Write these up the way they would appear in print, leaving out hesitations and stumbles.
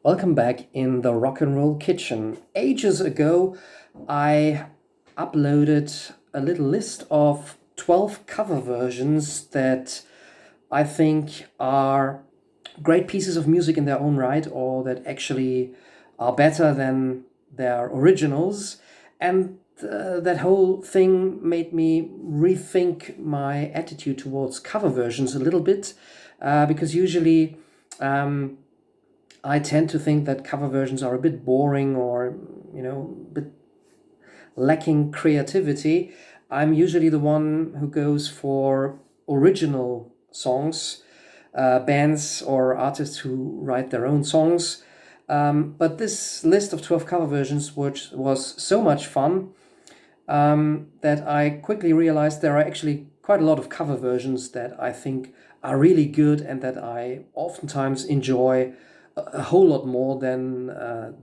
Welcome back in the Rock and Roll Kitchen. Ages ago, I uploaded a little list of 12 cover versions that I think are great pieces of music in their own right, or that actually are better than their originals. And that whole thing made me rethink my attitude towards cover versions a little bit, because usually I tend to think that cover versions are a bit boring, or, a bit lacking creativity. I'm usually the one who goes for original songs, bands or artists who write their own songs. But this list of 12 cover versions, which was so much fun, that I quickly realized there are actually quite a lot of cover versions that I think are really good and that I oftentimes enjoy a whole lot more than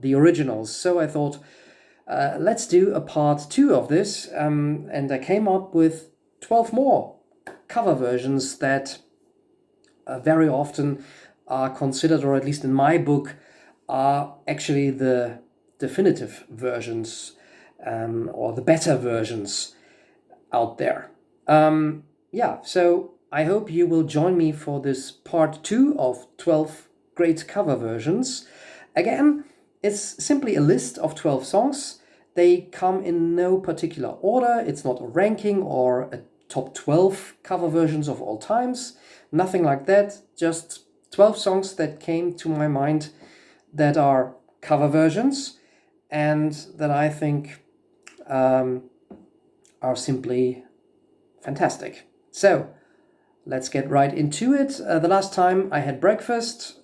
the originals. So I thought, let's do a part 2 of this, and I came up with 12 more cover versions that very often are considered, or at least in my book, are actually the definitive versions, or the better versions out there. So I hope you will join me for this part 2 of 12 great cover versions. Again, it's simply a list of 12 songs. They come in no particular order. It's not a ranking or a top 12 cover versions of all times. Nothing like that. Just 12 songs that came to my mind that are cover versions and that I think are simply fantastic. So let's get right into it. The last time I had breakfast,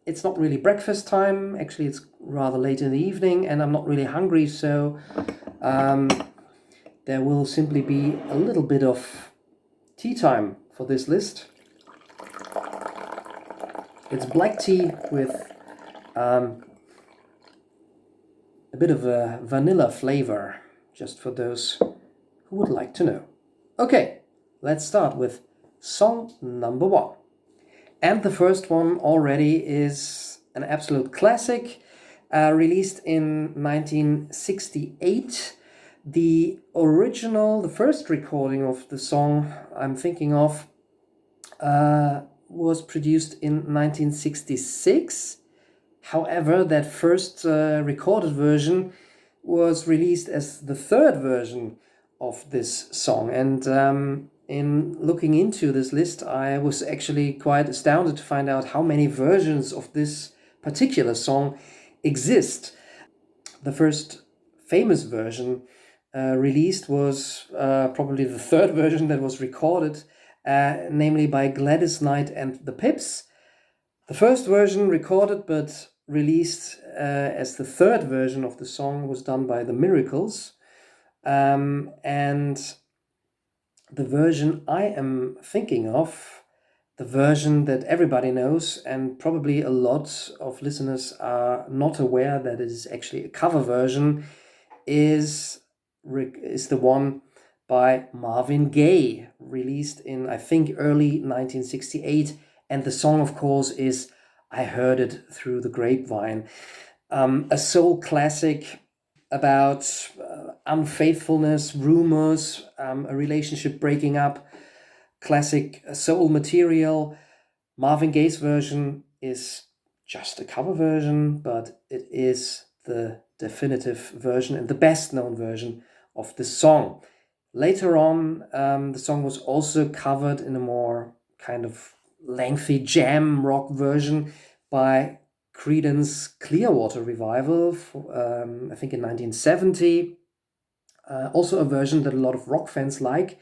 it's not really breakfast time. Actually, it's rather late in the evening and I'm not really hungry. So there will simply be a little bit of tea time for this list. It's black tea with a bit of a vanilla flavor, just for those who would like to know. Okay, let's start with song number 1. And the first one already is an absolute classic, released in 1968. The original, the first recording of the song I'm thinking of, was produced in 1966. However, that first recorded version was released as the third version of this song. And in looking into this list, I was actually quite astounded to find out how many versions of this particular song exist. The first famous version released was probably the third version that was recorded, namely by Gladys Knight and the Pips. The first version recorded but released as the third version of the song was done by the Miracles. And the version I am thinking of, the version that everybody knows, and probably a lot of listeners are not aware that it is actually a cover version, is the one by Marvin Gaye, released in, I think, early 1968. And the song, of course, is I Heard It Through the Grapevine, a soul classic about unfaithfulness, rumors, a relationship breaking up, classic soul material. Marvin Gaye's version is just a cover version, but it is the definitive version and the best known version of the song. Later on, the song was also covered in a more kind of lengthy jam rock version by Creedence Clearwater Revival, I think in 1970. Also a version that a lot of rock fans like.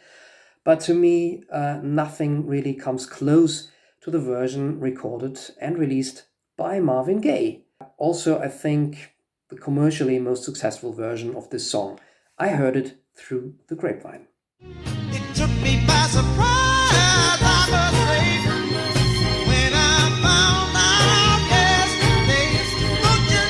But to me, nothing really comes close to the version recorded and released by Marvin Gaye. Also, I think the commercially most successful version of this song. I Heard It Through the Grapevine. It took me by surprise, I must say, when I found out yesterday. Don't you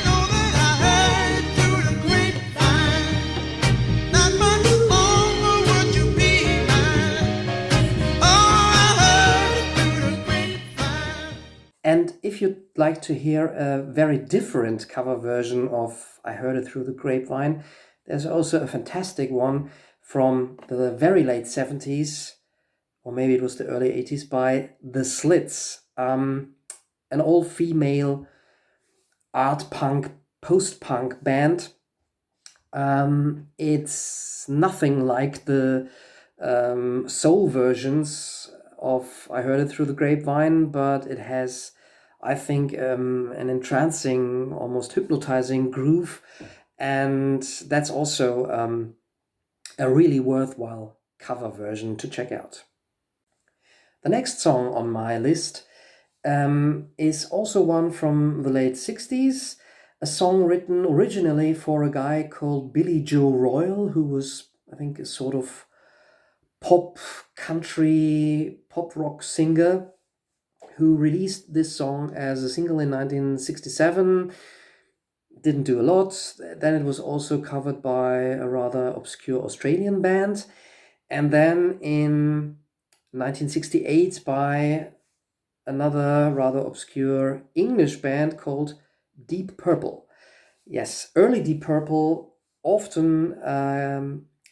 And if you'd like to hear a very different cover version of I Heard It Through the Grapevine, there's also a fantastic one from the very late 70s, or maybe it was the early 80s, by The Slits, an all-female art punk, post-punk band. It's nothing like the soul versions of I Heard It Through the Grapevine, but it has, I think, an entrancing, almost hypnotizing groove, and that's also a really worthwhile cover version to check out. The next song on my list is also one from the late 60s, a song written originally for a guy called Billy Joe Royal, who was, I think, a sort of pop country, pop rock singer who released this song as a single in 1967. Didn't do a lot. Then it was also covered by a rather obscure Australian band. And then in 1968 by another rather obscure English band called Deep Purple. Yes, early Deep Purple often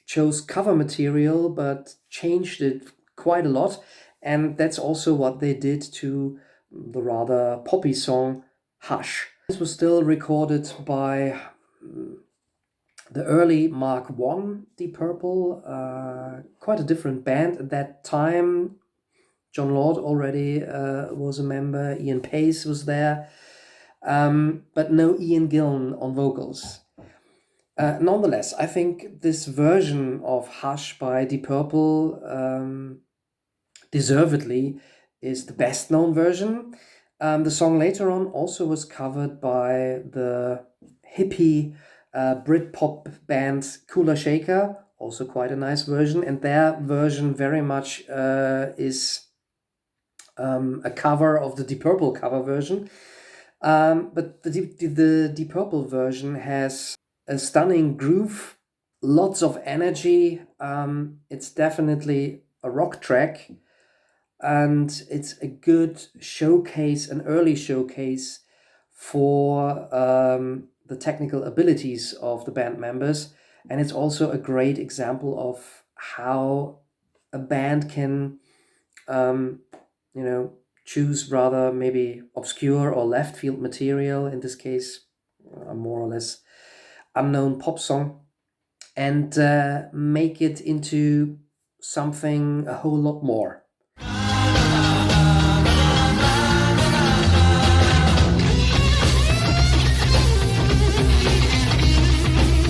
chose cover material but changed it quite a lot, and that's also what they did to the rather poppy song Hush. This was still recorded by the early Mark I Deep Purple, quite a different band at that time. John Lord already was a member, Ian Pace was there, but no Ian Gillan on vocals. Nonetheless, I think this version of Hush by Deep Purple deservedly is the best known version. The song later on also was covered by the hippie Britpop band Kula Shaker, also quite a nice version, and their version very much is a cover of the Deep Purple cover version. But the Deep Purple version has a stunning groove, lots of energy. It's definitely a rock track, and it's a good showcase, an early showcase for the technical abilities of the band members. And it's also a great example of how a band can choose rather maybe obscure or left field material, in this case, a more or less unknown pop song, and make it into something a whole lot more.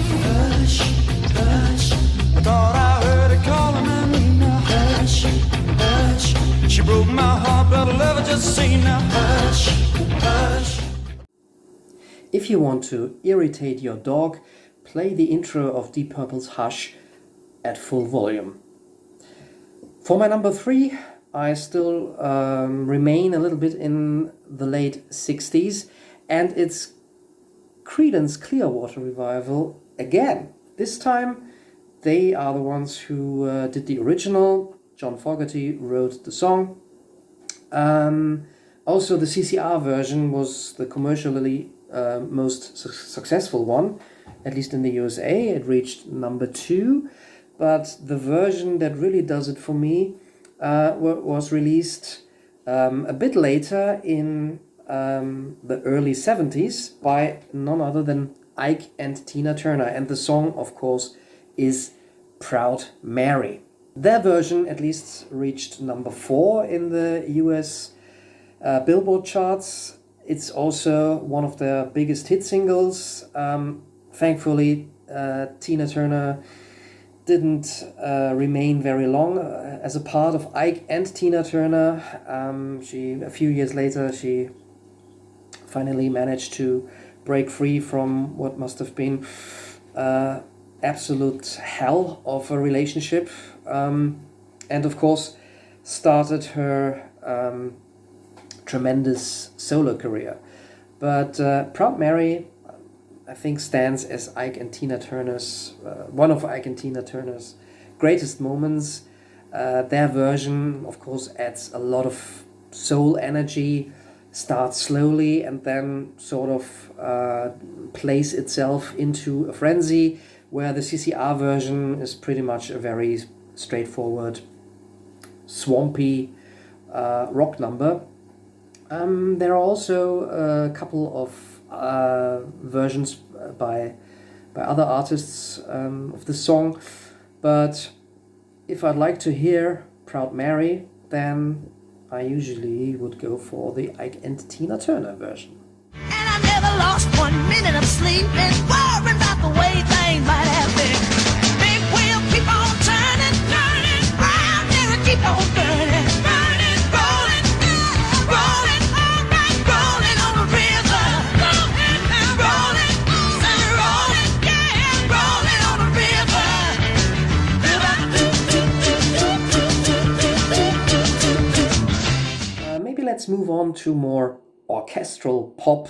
Hush, hush, I thought I heard her calling my name now. Hush, hush, she broke my heart, but I love her just the same now. Hush, hush. If you want to irritate your dog, play the intro of Deep Purple's Hush at full volume. For my number 3, I still remain a little bit in the late 60s, and it's Creedence Clearwater Revival again. This time they are the ones who did the original. John Fogerty wrote the song. Also the CCR version was the commercially most successful one, at least in the USA. It reached number 2, but the version that really does it for me was released a bit later in the early 70s by none other than Ike and Tina Turner, and the song, of course, is Proud Mary. Their version at least reached number 4 in the US Billboard charts. It's also one of their biggest hit singles. Thankfully, Tina Turner didn't remain very long as a part of Ike and Tina Turner. A few years later, she finally managed to break free from what must have been absolute hell of a relationship, and of course started her tremendous solo career. But Proud Mary, I think, stands as Ike and Tina Turner's one of Ike and Tina Turner's greatest moments. Their version, of course, adds a lot of soul energy, starts slowly and then sort of plays itself into a frenzy, where the CCR version is pretty much a very straightforward, swampy rock number. There are also a couple of versions by other artists of the song, but if I'd like to hear Proud Mary, then I usually would go for the Ike and Tina Turner version. And I never lost 1 minute of sleep and worrying about the way things might have been. Big wheel keep on turning, turning, round there and keep on burning, burning, rolling, rolling, all right, rolling on the river, rolling, rolling, rolling, yeah, rolling on the river. Maybe let's move on to more orchestral pop,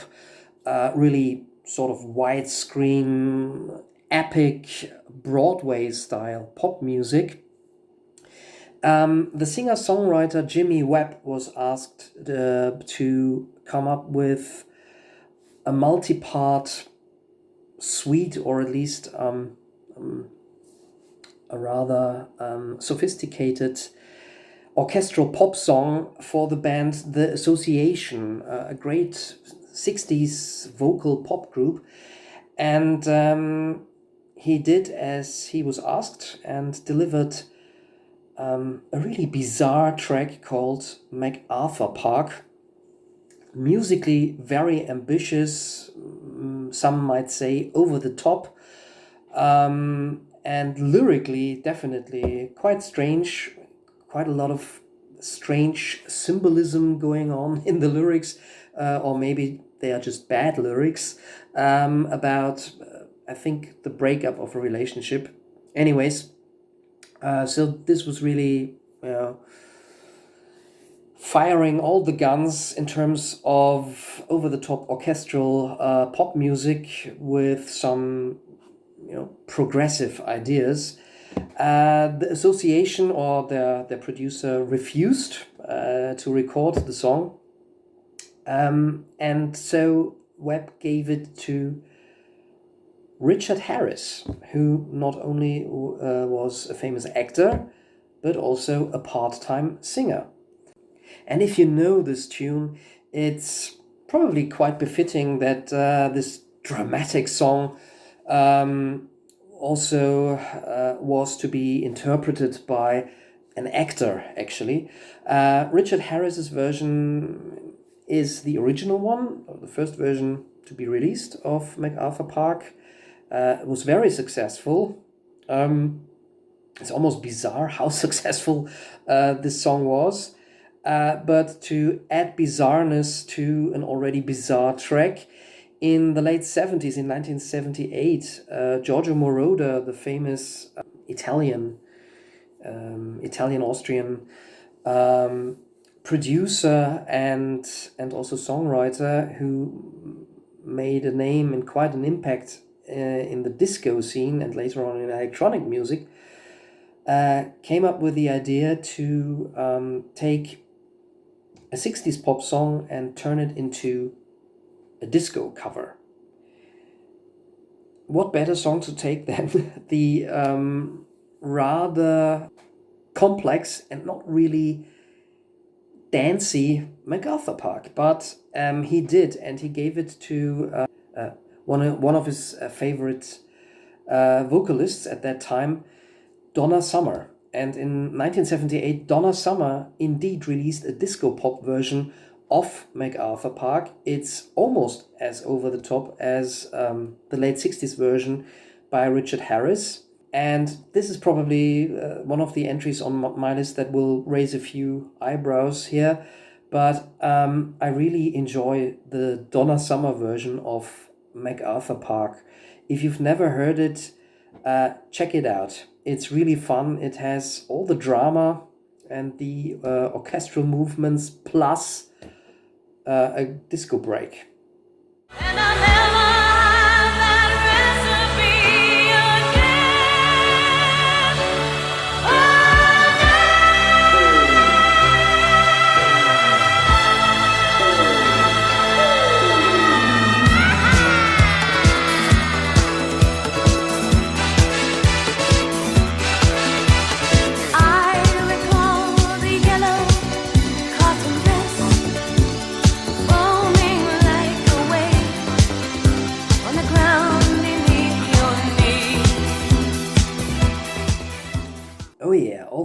really sort of widescreen, epic, Broadway-style pop music. The singer-songwriter Jimmy Webb was asked to come up with a multi-part suite, or at least a rather sophisticated orchestral pop song for the band The Association, a great 60s vocal pop group. And he did as he was asked and delivered a really bizarre track called MacArthur Park. Musically very ambitious, some might say over the top, and lyrically definitely quite strange. Quite a lot of strange symbolism going on in the lyrics, or maybe they are just bad lyrics, about, I think, the breakup of a relationship. Anyways, so this was really firing all the guns in terms of over-the-top orchestral pop music with some progressive ideas. The Association, or their producer, refused to record the song, and so Webb gave it to Richard Harris, who not only was a famous actor, but also a part-time singer. And if you know this tune, it's probably quite befitting that this dramatic song also was to be interpreted by an actor, actually. Richard Harris's version is the original one, the first version to be released of MacArthur Park. It was very successful. It's almost bizarre how successful this song was. But to add bizarreness to an already bizarre track, in the late 70s, in 1978, Giorgio Moroder, the famous Italian-Austrian producer and also songwriter, who made a name and quite an impact in the disco scene and later on in electronic music, came up with the idea to take a 60s pop song and turn it into a disco cover. What better song to take than the rather complex and not really dancey MacArthur Park? But he did, and he gave it to one of his favorite vocalists at that time, Donna Summer. And in 1978, Donna Summer indeed released a disco pop version of MacArthur Park. It's almost as over the top as the late 60s version by Richard Harris. And this is probably one of the entries on my list that will raise a few eyebrows here. But I really enjoy the Donna Summer version of MacArthur Park. If you've never heard it, check it out. It's really fun. It has all the drama and the orchestral movements plus a disco break. And I never had that recipe again.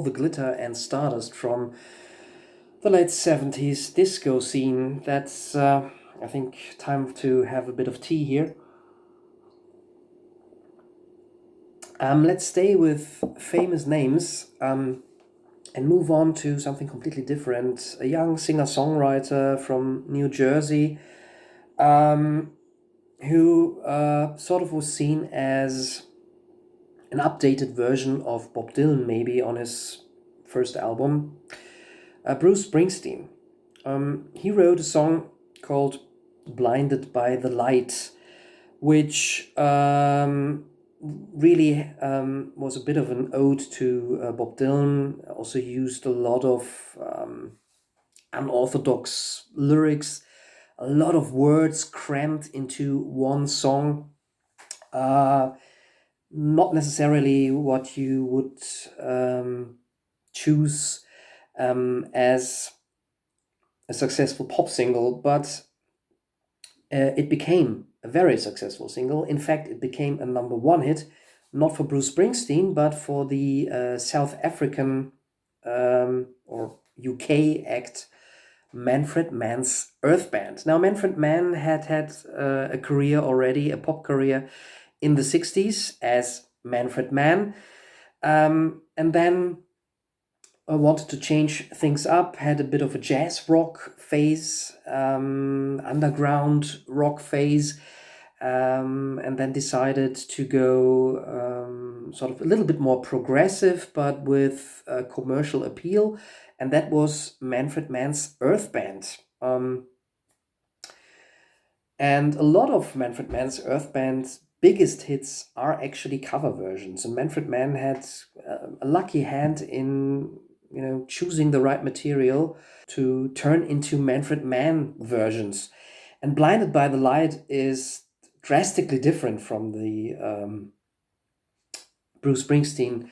the glitter and stardust from the late 70s disco scene. That's, I think, time to have a bit of tea here. Let's stay with famous names and move on to something completely different. A young singer-songwriter from New Jersey who sort of was seen as an updated version of Bob Dylan, maybe on his first album, Bruce Springsteen. He wrote a song called Blinded by the Light, which really was a bit of an ode to Bob Dylan. Also used a lot of unorthodox lyrics, a lot of words crammed into one song. Not necessarily what you would choose as a successful pop single, but it became a very successful single. In fact, it became a #1 hit, not for Bruce Springsteen, but for the South African or UK act Manfred Mann's Earth Band. Now, Manfred Mann had a career already, a pop career in the 60s as Manfred Mann, and then wanted to change things up, had a bit of a jazz rock phase, underground rock phase, and then decided to go sort of a little bit more progressive, but with commercial appeal, and that was Manfred Mann's Earth Band. And a lot of Manfred Mann's Earth Band's biggest hits are actually cover versions, and Manfred Mann had a lucky hand in choosing the right material to turn into Manfred Mann versions. And Blinded by the Light is drastically different from the Bruce Springsteen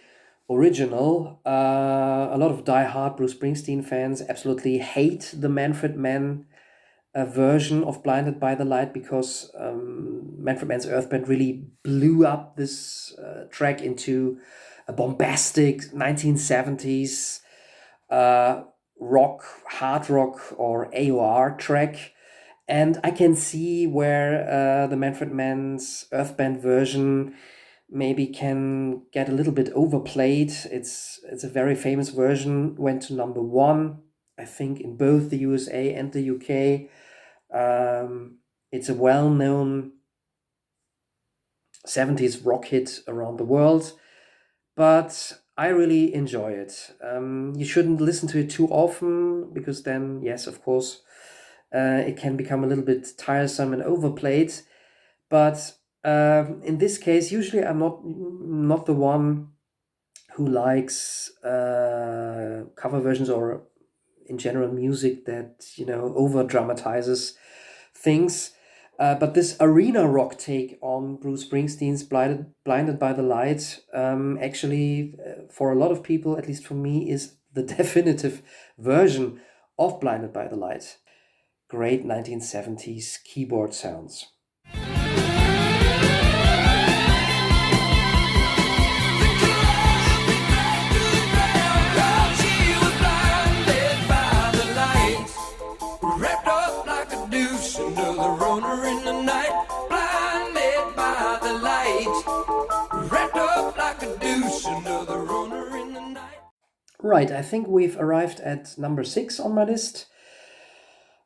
original. A lot of die-hard Bruce Springsteen fans absolutely hate the Manfred Mann version of Blinded by the Light because Manfred Mann's Earth Band really blew up this track into a bombastic 1970s rock, hard rock, or AOR track. And I can see where the Manfred Mann's Earth Band version maybe can get a little bit overplayed. It's a very famous version, went to #1, I think, in both the USA and the UK. It's a well-known 70s rock hit around the world, but I really enjoy it. You shouldn't listen to it too often because then, yes, of course, it can become a little bit tiresome and overplayed. But in this case, usually I'm not the one who likes cover versions or in general music that over dramatizes things. But this arena rock take on Bruce Springsteen's Blinded by the Light actually, for a lot of people, at least for me, is the definitive version of Blinded by the Light. Great 1970s keyboard sounds. Right, I think we've arrived at #6 on my list.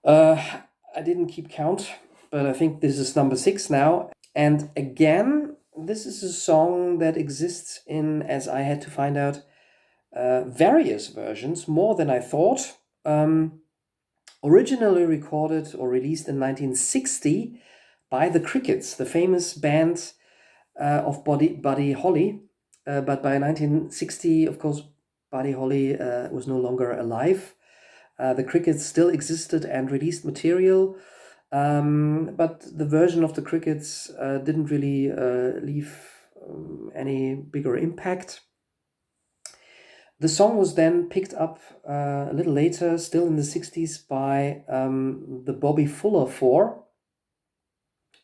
I didn't keep count, but I think this is #6 now. And again, this is a song that exists in, as I had to find out, various versions, more than I thought. Originally recorded or released in 1960 by the Crickets, the famous band of Buddy Holly. But by 1960, of course, Buddy Holly was no longer alive. The Crickets still existed and released material, but the version of the Crickets didn't really leave any bigger impact. The song was then picked up a little later, still in the 60s, by the Bobby Fuller Four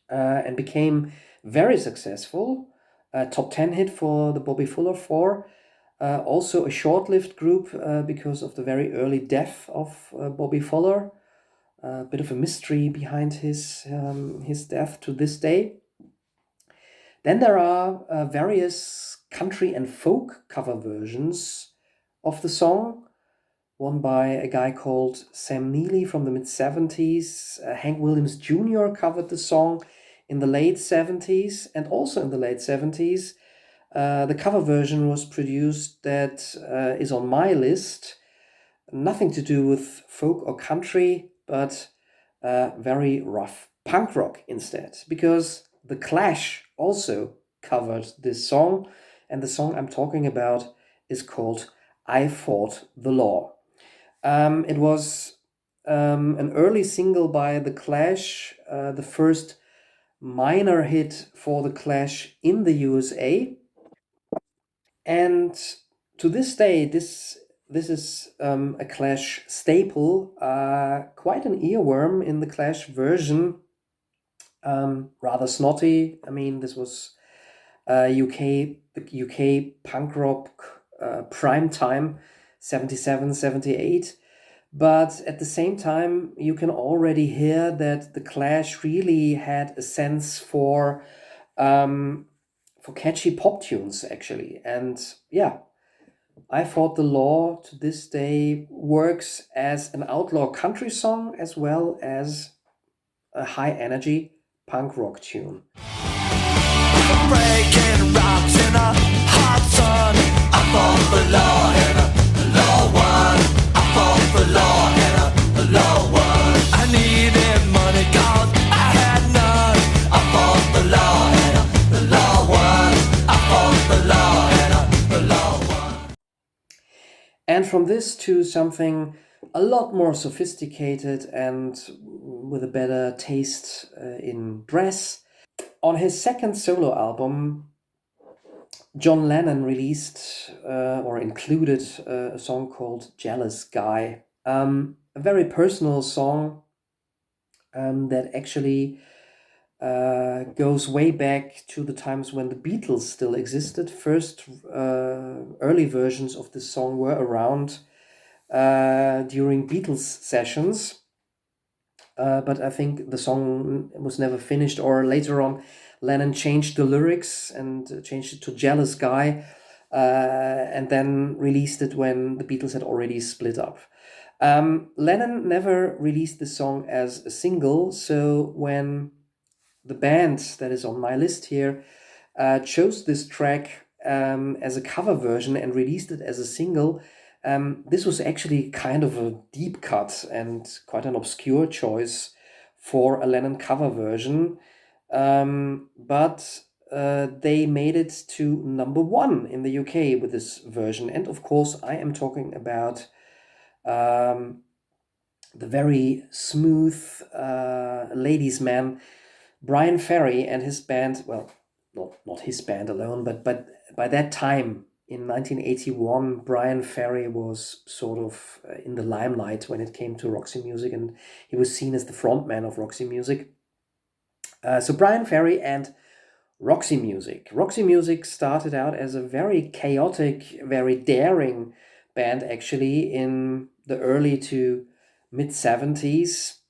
and became very successful. Top 10 hit for the Bobby Fuller Four. Also a short-lived group because of the very early death of Bobby Fuller. A bit of a mystery behind his death to this day. Then there are various country and folk cover versions of the song. One by a guy called Sam Neely from the mid-70s. Hank Williams Jr. covered the song in the late 70s, and also in the late 70s. The cover version was produced that is on my list. Nothing to do with folk or country, but very rough punk rock instead. Because The Clash also covered this song, and the song I'm talking about is called I Fought the Law. It was an early single by The Clash, the first minor hit for The Clash in the USA. And to this day, this is a Clash staple, quite an earworm in the Clash version, rather snotty. I mean, this was the UK punk rock prime time, 77, 78. But at the same time, you can already hear that the Clash really had a sense for catchy pop tunes, actually. And yeah, I Fought the Law to this day works as an outlaw country song as well as a high energy punk rock tune. Breaking rocks in a hot sun. I fought the law and the law won. I fought the law and the law won. I needed money, God, I had none. I fought the law and the law won. I fought the law and the law won. And from this to something a lot more sophisticated and with a better taste in dress. On his second solo album, John Lennon released or included a song called Jealous Guy. A very personal song that actually goes way back to the times when the Beatles still existed. First early versions of this song were around during Beatles sessions. But I think the song was never finished, or later on Lennon changed the lyrics and changed it to Jealous Guy, and then released it when the Beatles had already split up. Lennon never released the song as a single, so when the band that is on my list here chose this track as a cover version and released it as a single, this was actually kind of a deep cut and quite an obscure choice for a Lennon cover version. But they made it to number 1 in the UK with this version. And of course, I am talking about the very smooth ladies' man, Brian Ferry, and his band. Well, not his band alone, but by that time, in 1981, Brian Ferry was sort of in the limelight when it came to Roxy Music, and he was seen as the frontman of Roxy Music. So Brian Ferry and Roxy Music. Roxy Music started out as a very chaotic, very daring band, actually, in the early to mid-70s.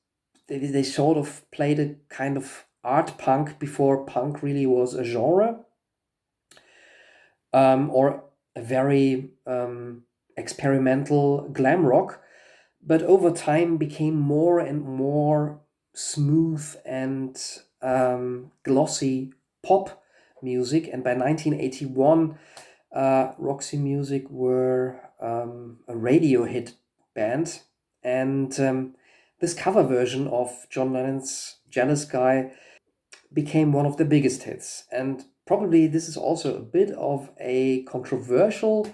They sort of played a kind of art punk before punk really was a genre. Or a very experimental glam rock, but over time became more and more smooth and glossy pop music. And by 1981, Roxy Music were a radio hit band. And this cover version of John Lennon's Jealous Guy became one of the biggest hits. And probably this is also a bit of a controversial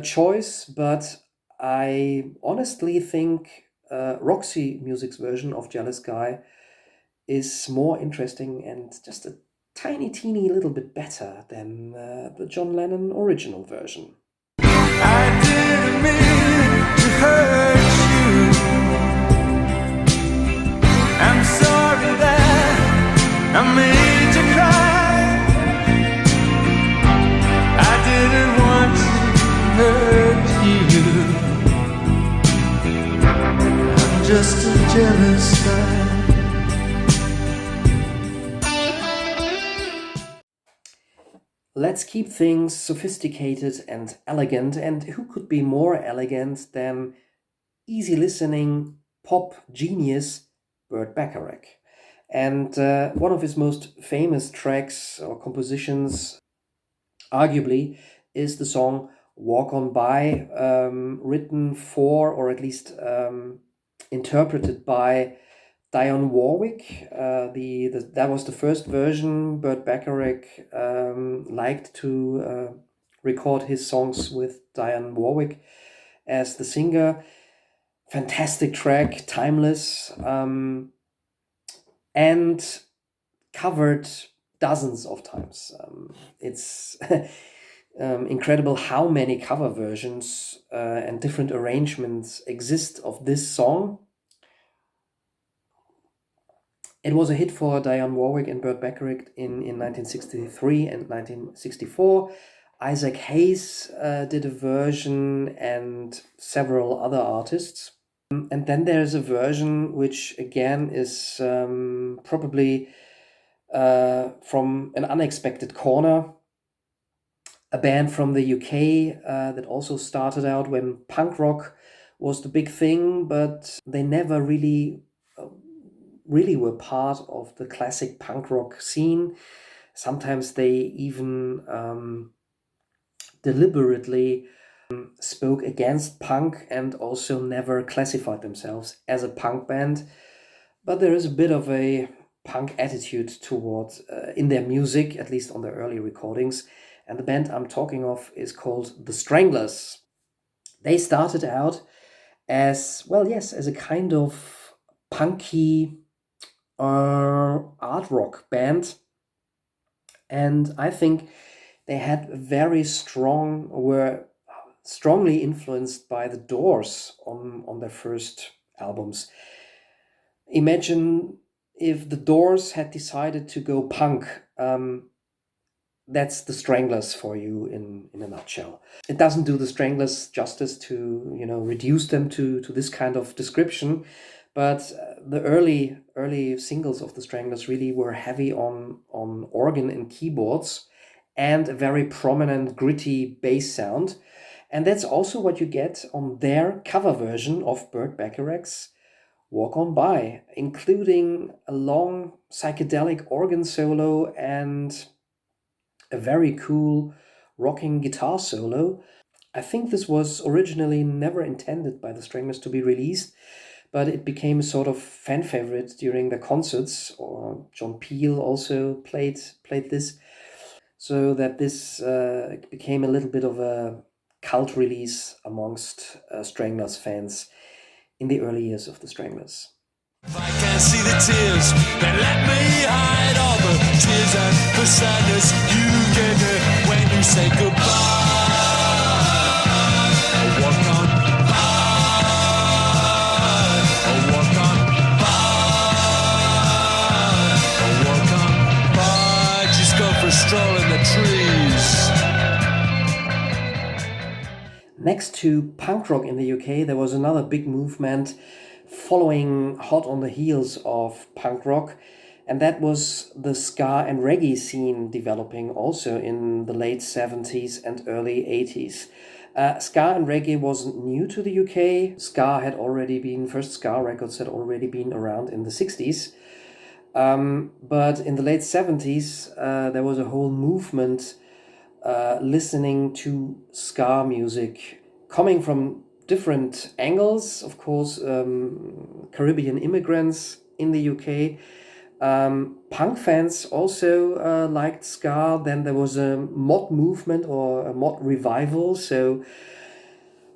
choice, but I honestly think Roxy Music's version of Jealous Guy is more interesting and just a teeny little bit better than the John Lennon original version. I didn't mean to hurt you. I'm sorry that I made you cry. I didn't want to satisfied. Let's keep things sophisticated and elegant, and who could be more elegant than easy listening pop genius Burt Bacharach? And one of his most famous tracks or compositions, arguably, is the song Walk On By, written for, or at least interpreted by Dionne Warwick. That was the first version. Burt Bacharach liked to record his songs with Dionne Warwick as the singer. Fantastic track, timeless, and covered dozens of times. It's incredible how many cover versions and different arrangements exist of this song. It was a hit for Dionne Warwick and Burt Bacharach in 1963 and 1964. Isaac Hayes did a version, and several other artists. And then there's a version which again is probably from an unexpected corner. A band from the UK that also started out when punk rock was the big thing, but they never really were part of the classic punk rock scene. Sometimes they even deliberately spoke against punk and also never classified themselves as a punk band. But there is a bit of a punk attitude towards in their music, at least on their early recordings. And the band I'm talking of is called The Stranglers. They started out as, well, yes, as a kind of punky art rock band, and I think they had were strongly influenced by the Doors on their first albums. Imagine if the Doors had decided to go punk. That's the Stranglers for you in a nutshell. It doesn't do the Stranglers justice to reduce them to this kind of description. But the early singles of the Stranglers really were heavy on organ and keyboards and a very prominent, gritty bass sound. And that's also what you get on their cover version of Burt Bacharach's Walk On By, including a long psychedelic organ solo and a very cool rocking guitar solo. I think this was originally never intended by the Stranglers to be released, but it became a sort of fan favorite during the concerts, or John Peel also played this, so that this became a little bit of a cult release amongst Stranglers fans in the early years of the Stranglers. If I can't see the tears, then let me hide all the tears and the sadness you get when you say goodbye. Walk on by, walk on by, walk on by. Just go for a stroll in the trees. Next to punk rock in the UK, there was another big movement following hot on the heels of punk rock, and that was the ska and reggae scene developing also in the late 70s and early 80s. Ska and reggae wasn't new to the UK. First ska records had already been around in the 60s. But in the late 70s, there was a whole movement listening to ska music coming from different angles. Of course, Caribbean immigrants in the UK. Punk fans also liked ska. Then there was a mod movement or a mod revival. So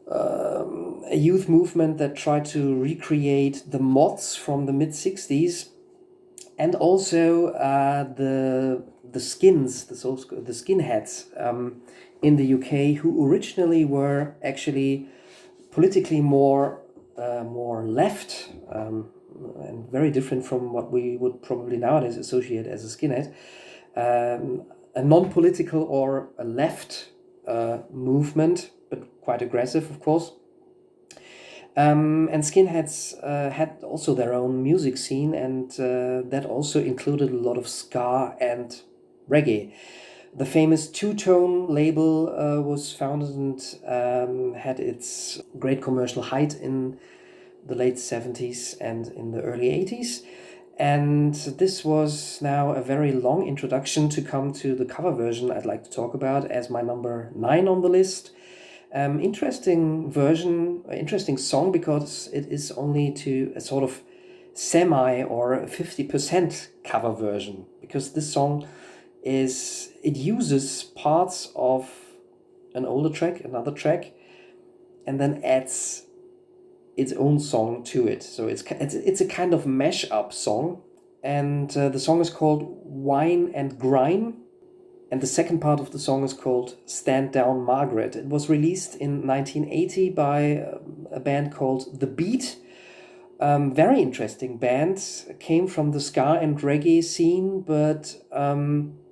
a youth movement that tried to recreate the mods from the mid-60s. And also the skins, the skinheads in the UK, who originally were actually politically more left and very different from what we would probably nowadays associate as a skinhead, a non-political or a left movement, but quite aggressive, of course. And Skinheads had also their own music scene, and that also included a lot of ska and reggae. The famous Two Tone label was founded and had its great commercial height in the late 70s and in the early 80s. And this was now a very long introduction to come to the cover version I'd like to talk about as my number 9 on the list. Interesting version, interesting song, because it is only to a sort of semi or 50% cover version, because this song it uses parts of an older track, another track, and then adds its own song to it. So it's a kind of mash-up song, and the song is called Wine and Grime. And the second part of the song is called Stand Down Margaret. It was released in 1980 by a band called The Beat. Very interesting band. Came from the ska and reggae scene, but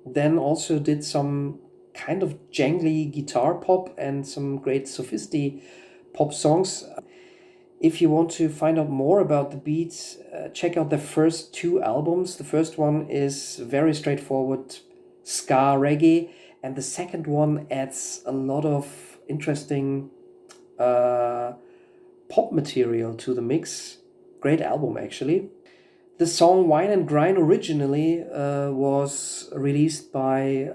then also did some kind of jangly guitar pop and some great sophisti pop songs. If you want to find out more about The Beat, check out their first 2 albums. The first one is very straightforward ska reggae, and the second one adds a lot of interesting pop material to the mix. Great album, actually. The song Wine and Grime originally was released by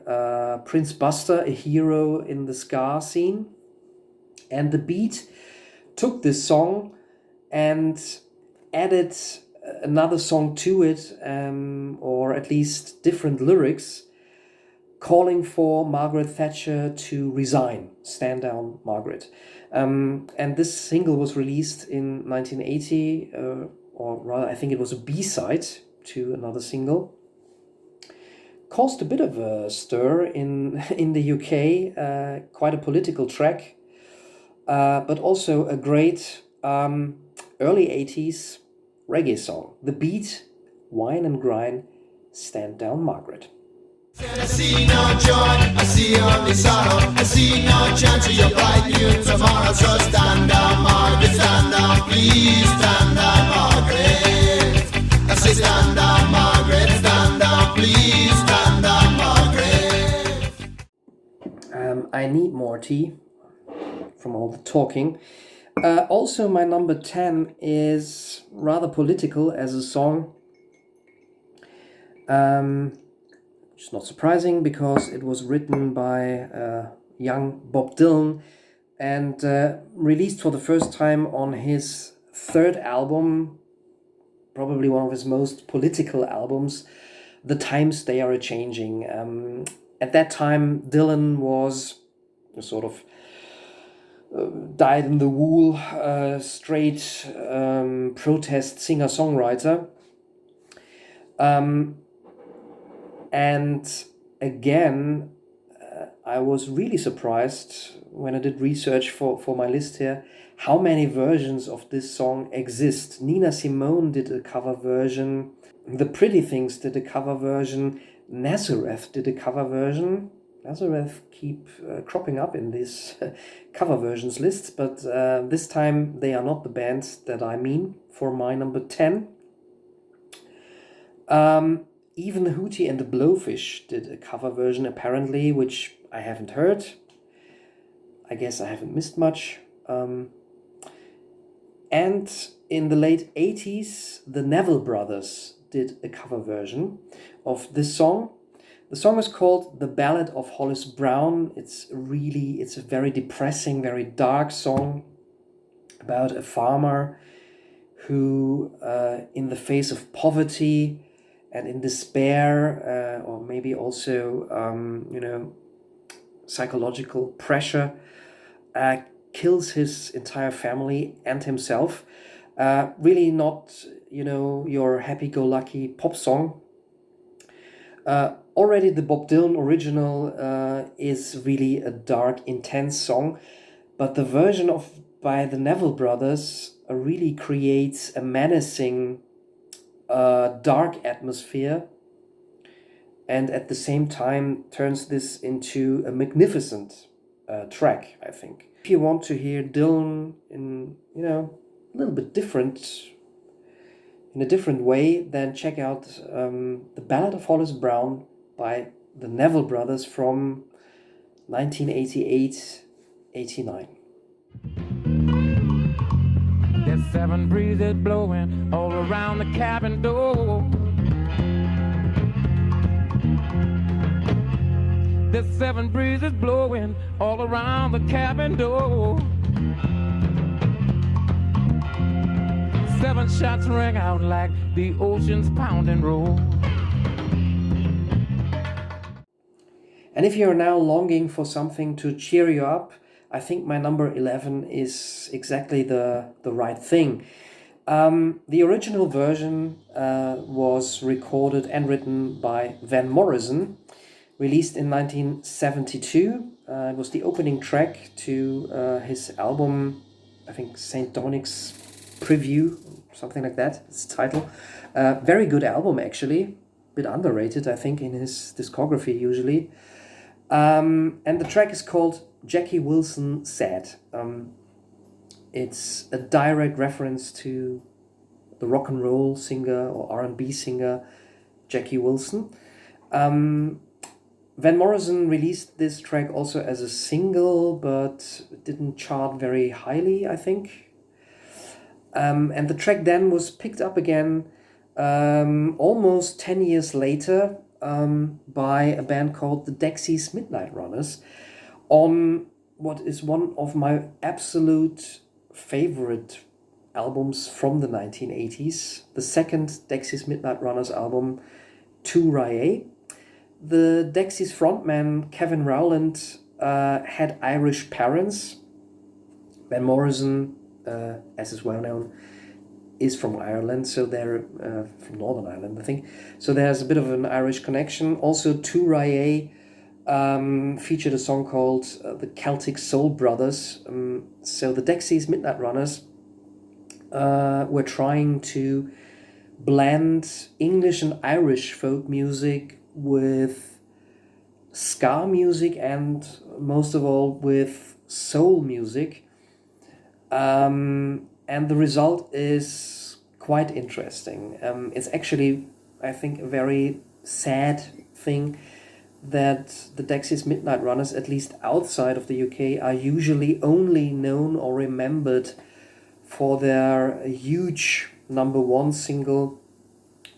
Prince Buster, a hero in the ska scene, and The Beat took this song and added another song to it, or at least different lyrics, calling for Margaret Thatcher to resign, Stand Down Margaret. And this single was released in 1980, or rather I think it was a B-side to another single. Caused a bit of a stir in the UK, quite a political track, but also a great early 80s reggae song. The Beat, Wine and Grime, Stand Down Margaret. I see no joy, I see only sorrow. I see no chance of your bright new tomorrow. So stand down, Margaret, stand down, please stand down, Margaret. I say stand down, Margaret, stand down, please stand down, Margaret. I need more tea from all the talking. Also, my number 10 is rather political as a song. Which is not surprising, because it was written by young Bob Dylan and released for the first time on his 3rd album, probably one of his most political albums, The Times They Are A-Changing. At that time, Dylan was a sort of dyed-in-the-wool, straight protest singer-songwriter. And again, I was really surprised when I did research for my list here, how many versions of this song exist. Nina Simone did a cover version, The Pretty Things did a cover version, Nazareth did a cover version. Nazareth keep cropping up in these cover versions lists, but this time they are not the bands that I mean for my number 10. Even the Hootie and the Blowfish did a cover version, apparently, which I haven't heard. I guess I haven't missed much. And in the late 80s, the Neville Brothers did a cover version of this song. The song is called The Ballad of Hollis Brown. It's a very depressing, very dark song about a farmer who, in the face of poverty and in despair, or maybe also, psychological pressure, kills his entire family and himself. Really not, your happy-go-lucky pop song. Already the Bob Dylan original is really a dark, intense song, but the version by the Neville Brothers really creates a menacing, dark atmosphere, and at the same time turns this into a magnificent track, I think. If you want to hear Dylan in, little bit different, in a different way, then check out The Ballad of Hollis Brown by the Neville Brothers from 1988-89. There's 7 breezes blowing all around the cabin door. There's 7 breezes blowing all around the cabin door. 7 shots ring out like the ocean's pounding roar. And if you're now longing for something to cheer you up, I think my number 11 is exactly the right thing. The original version was recorded and written by Van Morrison, released in 1972. It was the opening track to his album, I think St. Dominic's Preview, something like that, its title. Very good album, actually. A bit underrated, I think, in his discography usually. And the track is called Jackie Wilson Said. It's a direct reference to the rock and roll singer or R&B singer Jackie Wilson. Van Morrison released this track also as a single, but it didn't chart very highly, I think. And the track then was picked up again almost 10 years later by a band called the Dexys Midnight Runners on what is one of my absolute favorite albums from the 1980s, the second Dexys Midnight Runners album, To Rye. The Dexys frontman Kevin Rowland had Irish parents. Van Morrison, as is well known, is from Ireland, so they're from Northern Ireland, I think. So there's a bit of an Irish connection. Also, To Rye featured a song called The Celtic Soul Brothers. So the Dexys Midnight Runners were trying to blend English and Irish folk music with ska music and most of all with soul music. And the result is quite interesting. It's actually, I think, a very sad thing that the Dexys Midnight Runners, at least outside of the UK, are usually only known or remembered for their huge #1 single,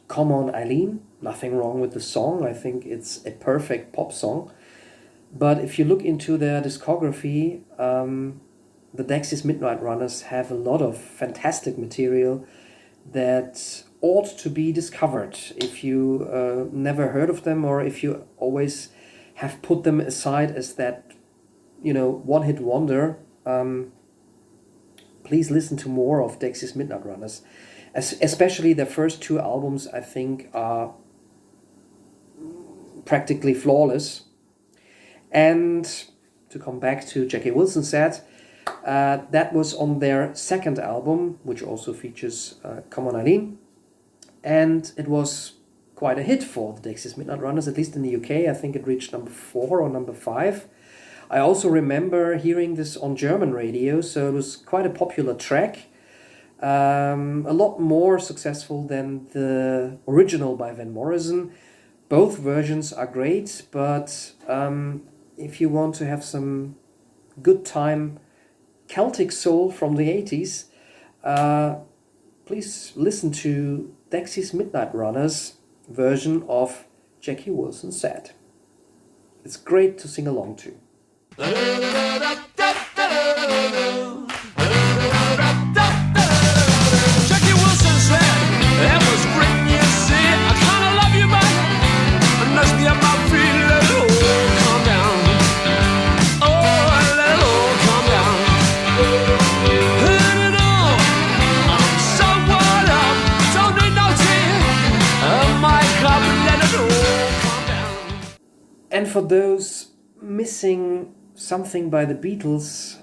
Come On Eileen. Nothing wrong with the song. I think it's a perfect pop song. But if you look into their discography, the Dexys Midnight Runners have a lot of fantastic material that ought to be discovered. If you never heard of them, or if you always have put them aside as that, one-hit wonder, please listen to more of Dexys Midnight Runners. Especially their first 2 albums, I think, are practically flawless. And to come back to Jackie Wilson Said, that was on their second album, which also features Come On Eileen. And it was quite a hit for the Dexys Midnight Runners, at least in the UK. I think it reached number 4 or number 5. I also remember hearing this on German radio, so it was quite a popular track. A lot more successful than the original by Van Morrison. Both versions are great, but if you want to have some good time Celtic soul from the 80s, please listen to Dexys Midnight Runners' version of Jackie Wilson Said. It's great to sing along to. Jackie Wilson said, that was great, you see. I kinda love you, but I must be up my feet. Let it all calm down. Oh, let it all calm down. Let it all. I'm so worn up, don't need no tea. My cup, let it all calm down. And for those missing something by the Beatles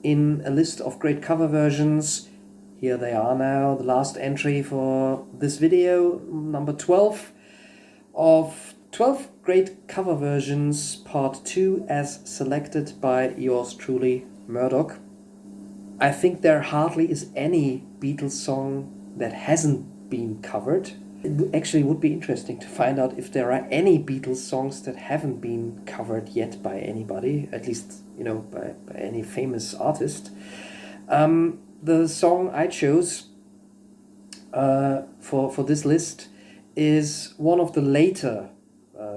in a list of great cover versions, here they are now, the last entry for this video, number 12 of 12 great cover versions, part 2, as selected by yours truly, Murdoch. I think there hardly is any Beatles song that hasn't been covered. It actually would be interesting to find out if there are any Beatles songs that haven't been covered yet by anybody, at least, by any famous artist. The song I chose for this list is one of the later,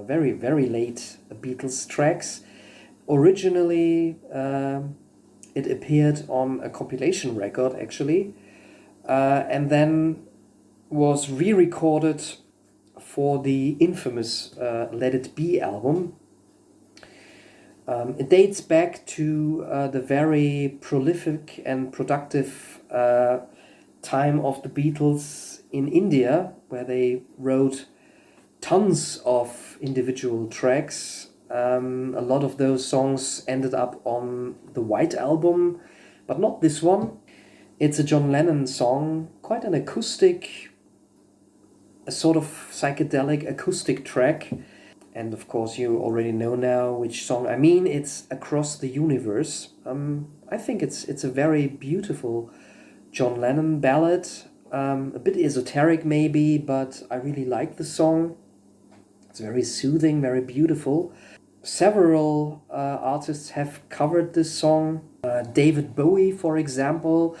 very, very late Beatles tracks. Originally, it appeared on a compilation record, actually, and then was re-recorded for the infamous Let It Be album. It dates back to the very prolific and productive time of the Beatles in India, where they wrote tons of individual tracks. A lot of those songs ended up on the White Album, but not this one. It's a John Lennon song, quite an acoustic, a sort of psychedelic acoustic track. And of course you already know now which song I mean. It's Across the Universe. I think it's a very beautiful John Lennon ballad. A bit esoteric maybe, but I really like the song. It's very soothing, very beautiful. Several artists have covered this song. David Bowie, for example.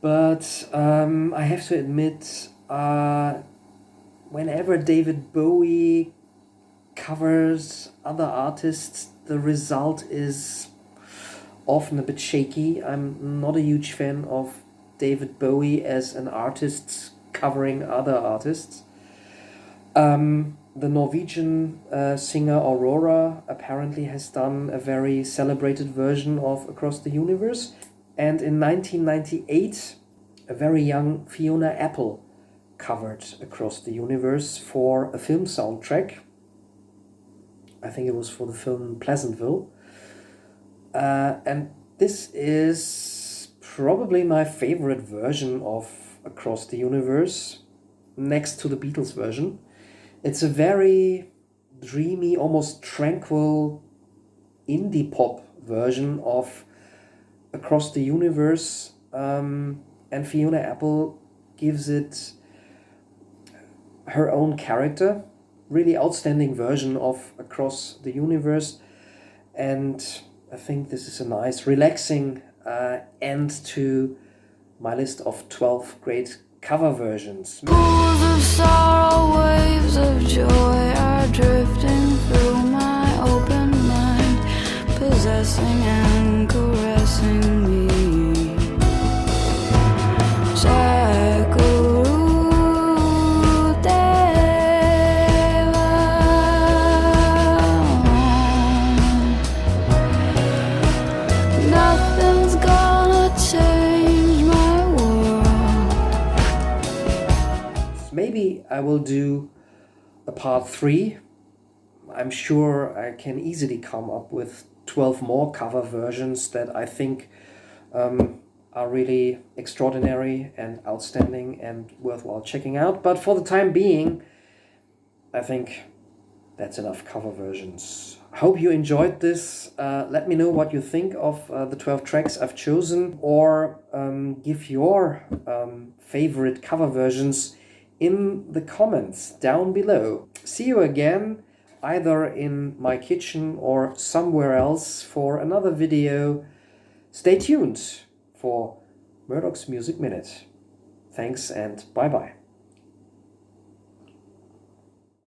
But I have to admit, whenever David Bowie covers other artists, the result is often a bit shaky. I'm not a huge fan of David Bowie as an artist covering other artists. The Norwegian singer Aurora apparently has done a very celebrated version of Across the Universe. And in 1998, a very young Fiona Apple covered Across the Universe for a film soundtrack. I think it was for the film Pleasantville. And this is probably my favorite version of Across the Universe, next to the Beatles version. It's a very dreamy, almost tranquil indie pop version of Across the Universe, and Fiona Apple gives it her own character. Really outstanding version of Across the Universe, and I think this is a nice, relaxing end to my list of 12 great cover versions. Pools of sorrow, waves of joy are drifting through my open mind, possessing and caressing me. Nothing's gonna change my world. Maybe I will do a part 3. I'm sure I can easily come up with 12 more cover versions that I think are really extraordinary and outstanding and worthwhile checking out. But for the time being, I think that's enough cover versions. I hope you enjoyed this. Let me know what you think of the 12 tracks I've chosen, or give your favorite cover versions in the comments down below. See you again, either in my kitchen or somewhere else, for another video. Stay tuned for Murdoch's Music Minute. Thanks and bye-bye.